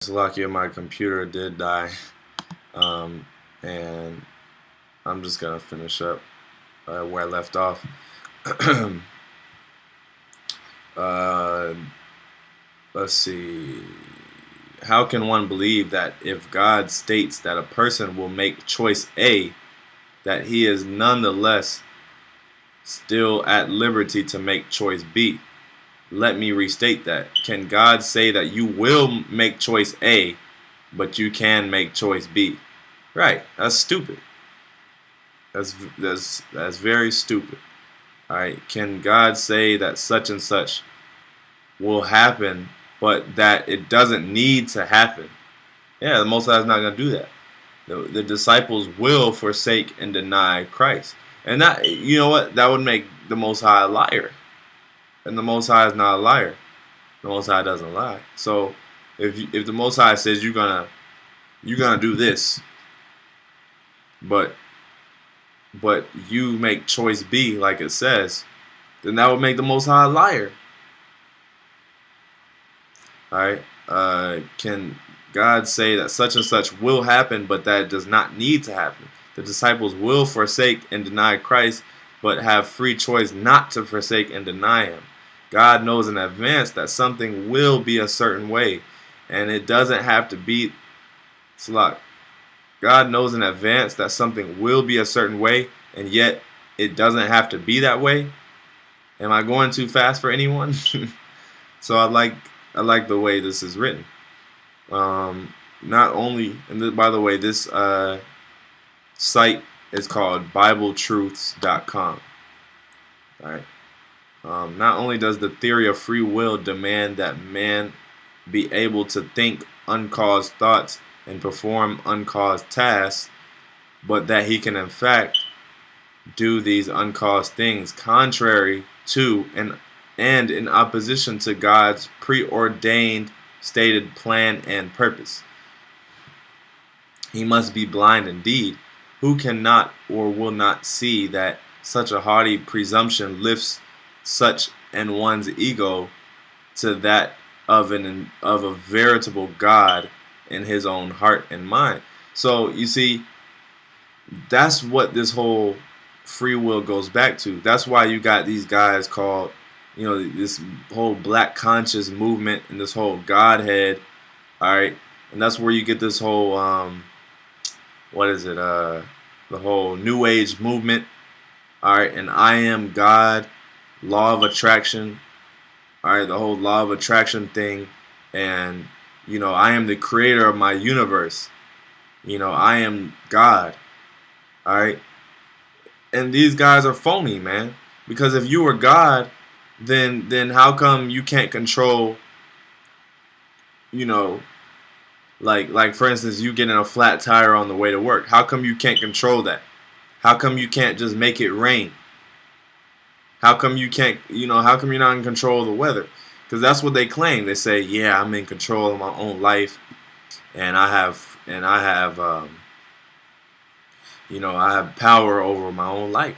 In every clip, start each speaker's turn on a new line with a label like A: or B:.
A: It's lucky my computer did die, and I'm just gonna finish up where I left off. uh, let's see. How can one believe that if God states that a person will make choice A, that he is nonetheless still at liberty to make choice B? Let me restate that. Can God say that you will make choice A, but you can make choice B? Right. That's stupid. That's very stupid. All right. Can God say that such and such will happen, but that it doesn't need to happen? Yeah, the Most High is not going to do that. The disciples will forsake and deny Christ, and that, you know what, that would make the Most High a liar, and the Most High is not a liar. The Most High doesn't lie. So if the Most High says you're gonna do this, but you make choice B like it says, then that would make the Most High a liar. Alright? Can God say that such and such will happen, but that it does not need to happen? The disciples will forsake and deny Christ, but have free choice not to forsake and deny Him. God knows in advance that something will be a certain way, and it doesn't have to be. God knows in advance that something will be a certain way, and yet it doesn't have to be that way. Am I going too fast for anyone? So I like the way this is written. Not only, and by the way, this site is called BibleTruths.com. All right. Not only does the theory of free will demand that man be able to think uncaused thoughts and perform uncaused tasks, but that he can in fact do these uncaused things contrary to and in opposition to God's preordained stated plan and purpose. He must be blind indeed, who cannot or will not see that such a haughty presumption lifts such an one's ego to that of a veritable God in his own heart and mind. So you see, that's what this whole free will goes back to. That's why you got these guys called, this whole black conscious movement and this whole Godhead. All right, and that's where you get this whole the whole New Age movement. All right, and I am God, law of attraction. All right, the whole law of attraction thing, and I am the creator of my universe. I am God. All right, and these guys are phony, man. Because if you were God, then how come you can't control? Like for instance, you getting a flat tire on the way to work. How come you can't control that? How come you can't just make it rain? How come you can't, how come you're not in control of the weather? Because that's what they claim. They say, yeah, I'm in control of my own life, and I have I have power over my own life.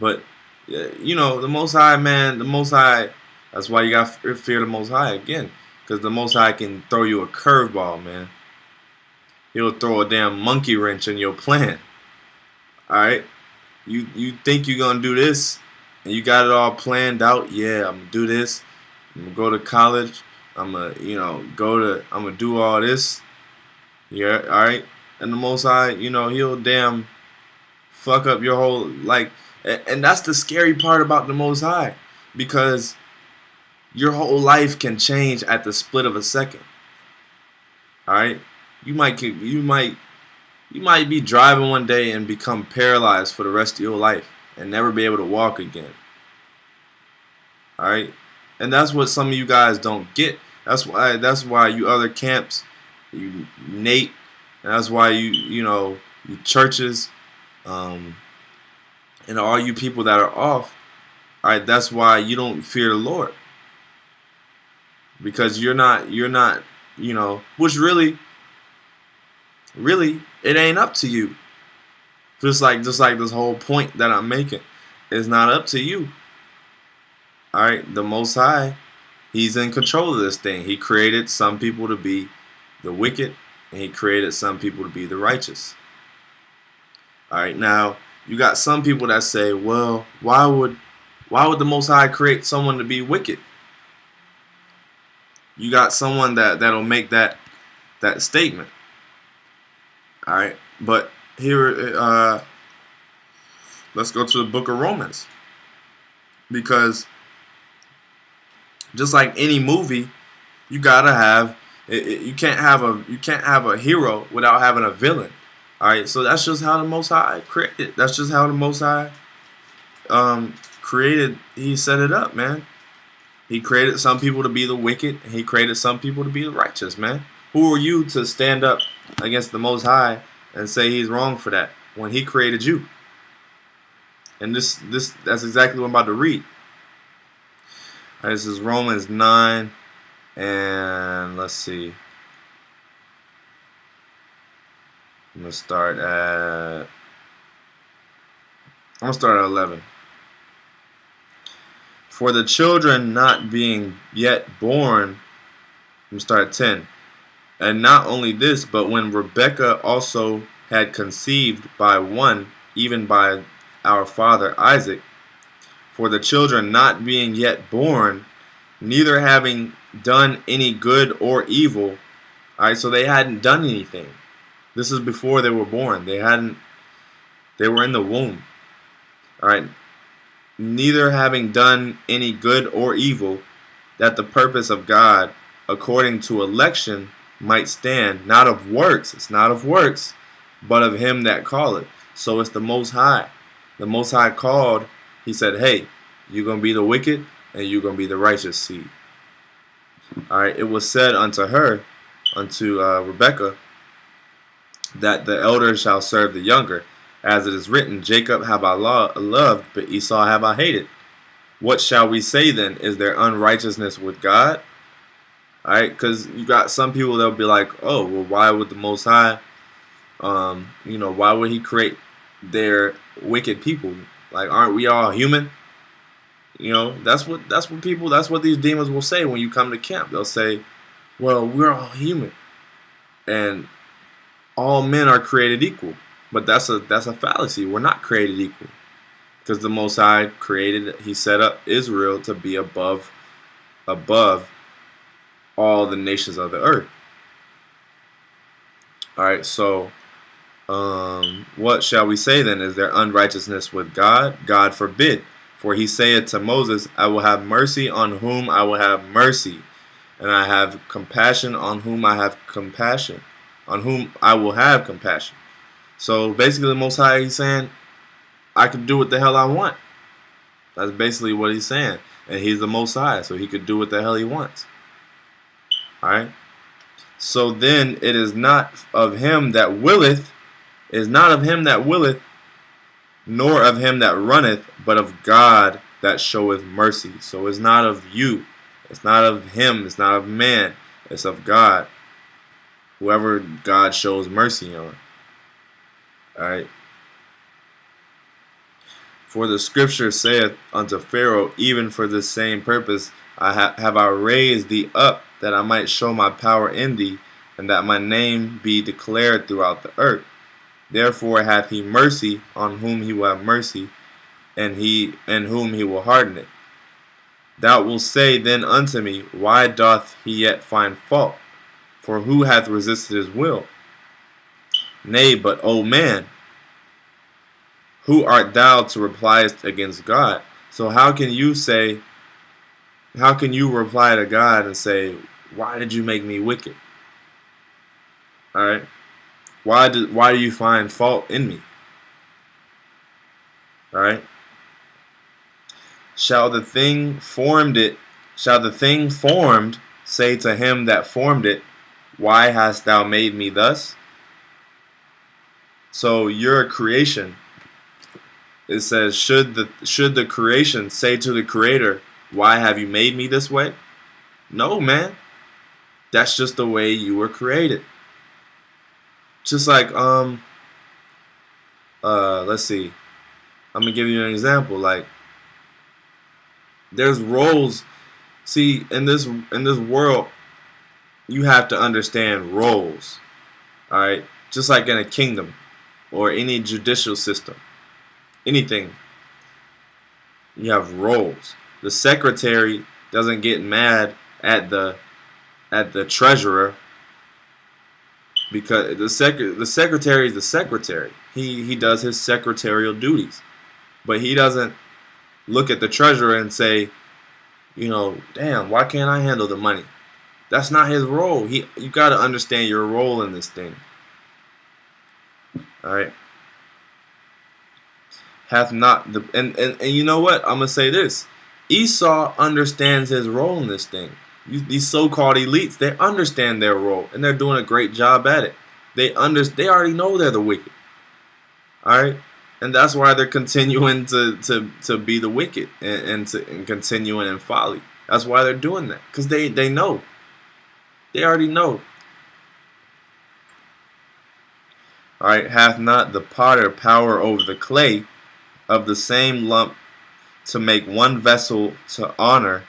A: But, the Most High, man, the Most High, that's why you got to fear the Most High again. Because the Most High can throw you a curveball, man. He'll throw a damn monkey wrench in your plan. Alright? You think you're going to do this, and you got it all planned out. Yeah, I'm going to do this. I'm going to go to college. I'm going to, I'm going to do all this. Yeah, alright? And the Most High, he'll damn fuck up your whole, and that's the scary part about the Most High. Because your whole life can change at the split of a second. Alright? You might be driving one day and become paralyzed for the rest of your life and never be able to walk again. Alright? And that's what some of you guys don't get. That's why you other camps, you Nate, and that's why you churches, and all you people that are off, alright, that's why you don't fear the Lord. Because you're not, which really, it ain't up to you. Just like this whole point that I'm making, it's not up to you. Alright, the Most High, He's in control of this thing. He created some people to be the wicked, and he created some people to be the righteous. Alright, now you got some people that say, well, why would the Most High create someone to be wicked? You got someone that'll make that statement. Alright, but here let's go to the book of Romans. Because just like any movie, you gotta have you can't have a hero without having a villain. All right, so that's just how the Most High created. That's just how the Most High created. He set it up, man. He created some people to be the wicked, and he created some people to be the righteous, man. Who are you to stand up against the Most High and say he's wrong for that when he created you? And that's exactly what I'm about to read. All right, this is Romans 9, and let's see. I'm gonna start at 11. For the children not being yet born, I'm gonna start at 10. And not only this, but when Rebekah also had conceived by one, even by our father Isaac, for the children not being yet born, neither having done any good or evil. Alright, so they hadn't done anything. This is before they were born. They were in the womb. Alright. Neither having done any good or evil, that the purpose of God, according to election, might stand, not of works. It's not of works, but of him that calleth. So it's the Most High. The Most High called. He said, hey, you're going to be the wicked, and you're going to be the righteous seed. Alright, it was said unto her, unto Rebekah, that the elder shall serve the younger. As it is written, Jacob have I loved, but Esau have I hated. What shall we say then? Is there unrighteousness with God? Alright, because you got some people that'll be like, oh, well, why would the Most High, why would he create their wicked people? Like, aren't we all human? That's what these demons will say when you come to camp. They'll say, well, we're all human, and all men are created equal. But that's a fallacy. We're not created equal, because the Most High he set up Israel to be above all the nations of the earth. Alright, so what shall we say then? Is there unrighteousness with God? God forbid. For he saith to Moses, I will have mercy on whom I will have mercy, and I have compassion on whom I have compassion, on whom I will have compassion. So basically the Most High, he's saying, I can do what the hell I want. That's basically what he's saying. And he's the Most High, so he could do what the hell he wants. Alright? So then it is not of him that willeth, nor of him that runneth, but of God that showeth mercy. So it's not of you. It's not of him. It's not of man. It's of God. Whoever God shows mercy on. Alright. For the scripture saith unto Pharaoh, even for this same purpose have I raised thee up, that I might show my power in thee, and that my name be declared throughout the earth. Therefore hath he mercy on whom he will have mercy, and whom he will harden it. Thou wilt say then unto me, why doth he yet find fault? For who hath resisted his will? Nay, but, O man, who art thou to reply against God? So how can you reply to God and say, why did you make me wicked? Alright? Why do you find fault in me? Alright? Shall the thing formed say to him that formed it, why hast thou made me thus? So you're a creation. It says, should the creation say to the creator, why have you made me this way? No, man. That's just the way you were created. Just like let's see. I'm gonna give you an example. Like, there's roles. See, in this world, you have to understand roles. All right, just like in a kingdom or any judicial system, anything, you have roles. The secretary doesn't get mad at the treasurer because the secretary is the secretary. He does his secretarial duties, but he doesn't look at the treasurer and say, damn, why can't I handle the money? That's not his role. You got to understand your role in this thing. All right. Hath not the and you know what? I'm gonna say this. Esau understands his role in this thing. These so-called elites, they understand their role, and they're doing a great job at it. They already know they're the wicked. All right, and that's why they're continuing to be the wicked and continuing in folly. That's why they're doing that, because they know. They already know. All right, hath not the potter power over the clay of the same lump to make one vessel to honor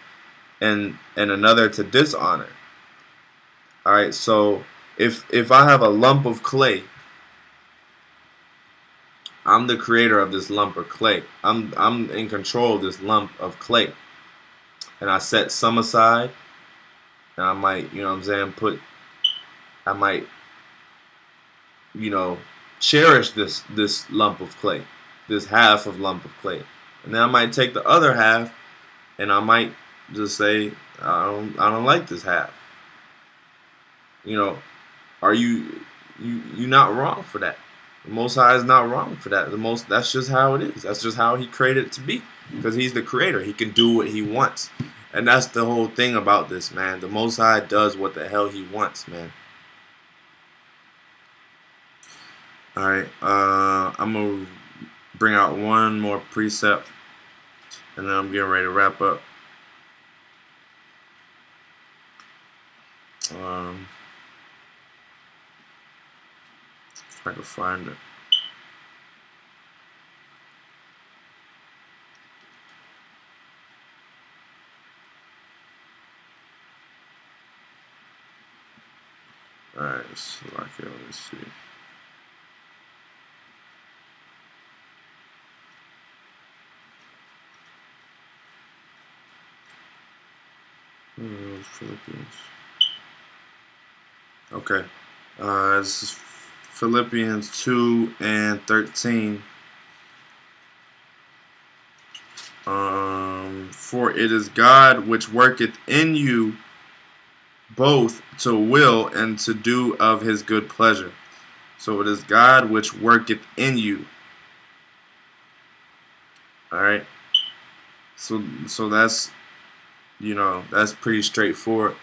A: and another to dishonor? All right, so if I have a lump of clay, I'm the creator of this lump of clay. I'm in control of this lump of clay, and I set some aside, and I might, I might, cherish this lump of clay, this half of lump of clay, and then I might take the other half, and I might just say, I don't like this half. Are you not wrong for that? The Most High is not wrong for that. That's just how it is. That's just how He created it to be, because He's the creator. He can do what He wants, and that's the whole thing about this, man. The Most High does what the hell He wants, man. All right, I'm gonna bring out one more precept, and then I'm getting ready to wrap up. If I can find it. Alright, so let's see. Philippians. Okay. This is Philippians 2:13. For it is God which worketh in you both to will and to do of His good pleasure. So it is God which worketh in you. Alright. So that's that's pretty straightforward.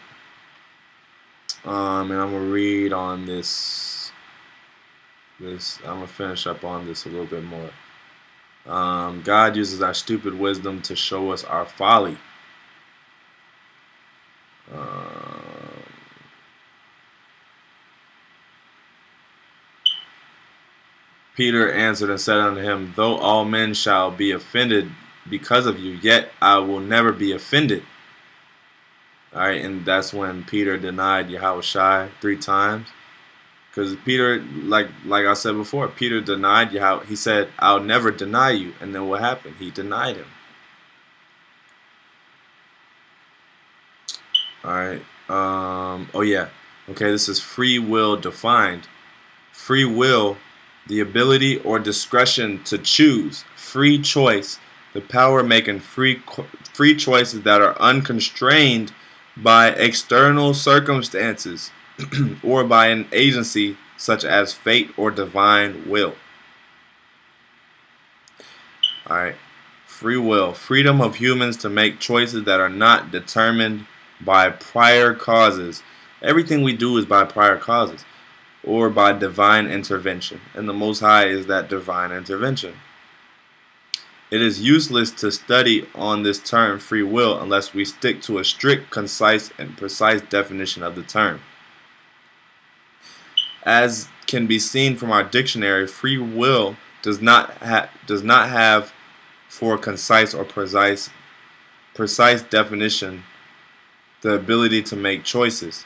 A: And I'm gonna read on this. I'm gonna finish up on this a little bit more. God uses our stupid wisdom to show us our folly. Peter answered and said unto him, though all men shall be offended because of you, yet I will never be offended. Alright, and that's when Peter denied YAHAWASHI 3 times. Because Peter, like I said before, Peter denied Yahweh. He said, I'll never deny you. And then what happened? He denied Him. Alright. Oh yeah. Okay, this is free will defined. Free will, the ability or discretion to choose. Free choice, the power making free choices that are unconstrained by external circumstances or by an agency such as fate or divine will. Alright. Free will, freedom of humans to make choices that are not determined by prior causes. Everything we do is by prior causes or by divine intervention, and the Most High is that divine intervention. It is useless to study on this term free will unless we stick to a strict, concise, and precise definition of the term. As can be seen from our dictionary, free will does not have for concise or precise definition the ability to make choices.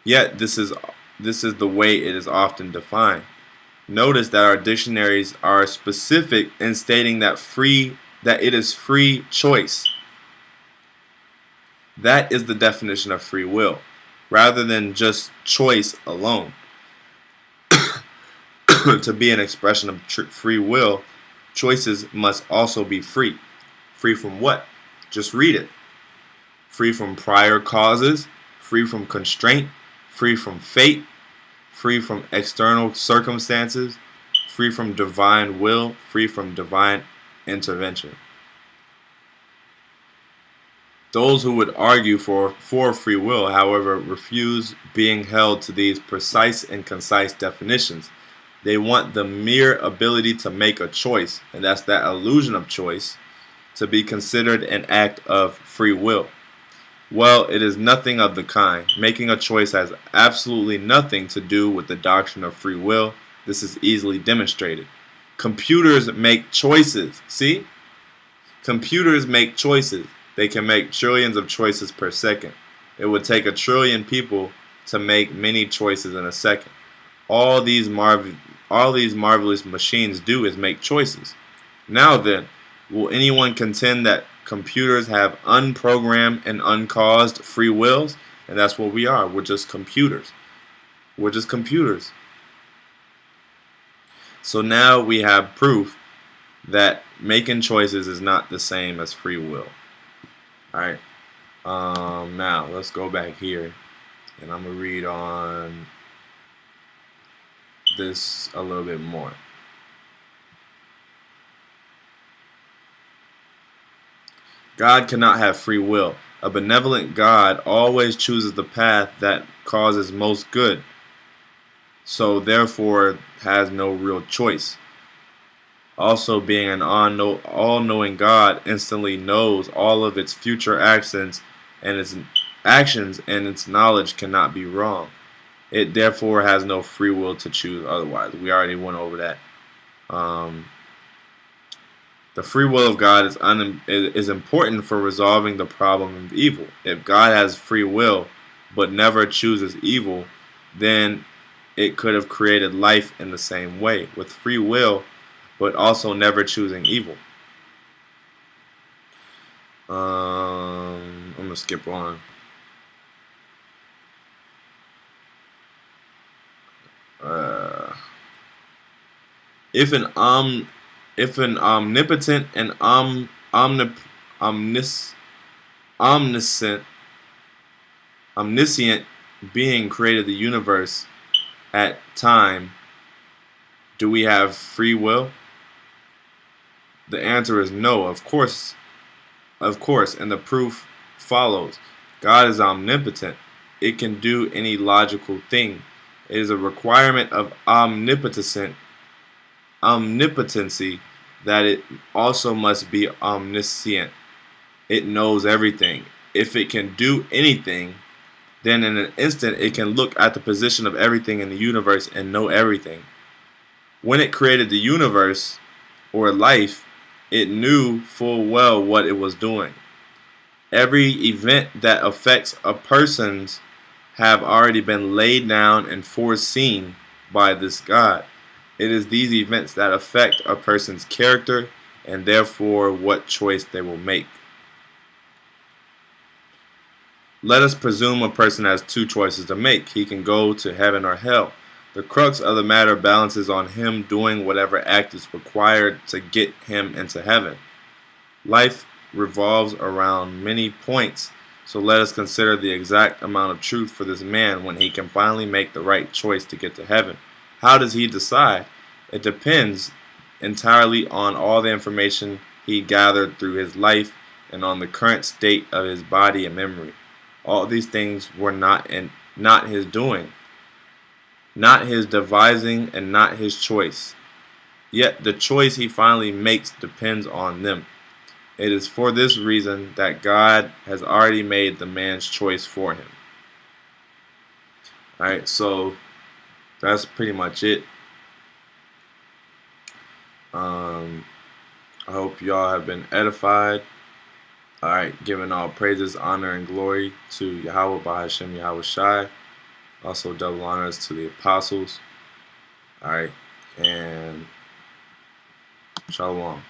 A: Yet this is the way it is often defined. Notice that our dictionaries are specific in stating that it is free choice. That is the definition of free will, rather than just choice alone. To be an expression of free will, choices must also be free. Free from what? Just read it. Free from prior causes, free from constraint, free from fate, free from external circumstances, free from divine will, free from divine intervention. Those who would argue for free will, however, refuse being held to these precise and concise definitions. They want the mere ability to make a choice, and that's that illusion of choice, to be considered an act of free will. Well, it is nothing of the kind. Making a choice has absolutely nothing to do with the doctrine of free will. This is easily demonstrated. Computers make choices. See? Computers make choices. They can make trillions of choices per second. It would take 1 trillion people to make many choices in a second. All these marvelous machines do is make choices. Now then, will anyone contend that computers have unprogrammed and uncaused free wills? And that's what we are. We're just computers. We're just computers. So now we have proof that making choices is not the same as free will. Alright. Now let's go back here, and I'm going to read on this a little bit more. God cannot have free will. A benevolent God always chooses the path that causes most good, so therefore has no real choice. Also, being an all-knowing God instantly knows all of its future actions, and its knowledge cannot be wrong. It therefore has no free will to choose otherwise. We already went over that. The free will of God is important for resolving the problem of evil. If God has free will but never chooses evil, then it could have created life in the same way, with free will but also never choosing evil. I'm going to skip on. If an omnipotent and omniscient being created the universe at time, do we have free will? The answer is no, of course, and the proof follows. God is omnipotent. It can do any logical thing. It is a requirement of omnipotency that it also must be omniscient. It knows everything. If it can do anything, then in an instant it can look at the position of everything in the universe and know everything. When it created the universe, or life, it knew full well what it was doing. Every event that affects a person's have already been laid down and foreseen by this God. It is these events that affect a person's character and therefore what choice they will make. Let us presume a person has two choices to make. He can go to heaven or hell. The crux of the matter balances on him doing whatever act is required to get him into heaven. Life revolves around many points, so let us consider the exact amount of truth for this man when he can finally make the right choice to get to heaven. How does he decide? It depends entirely on all the information he gathered through his life and on the current state of his body and memory. All these things were not his doing, not his devising, and not his choice. Yet the choice he finally makes depends on them. It is for this reason that God has already made the man's choice for him. Alright, so that's pretty much it. I hope y'all have been edified. Alright, giving all praises, honor, and glory to Yahawah, BAHASHAM, YAHAWASHI. Also, double honors to the apostles. All right, and shalom.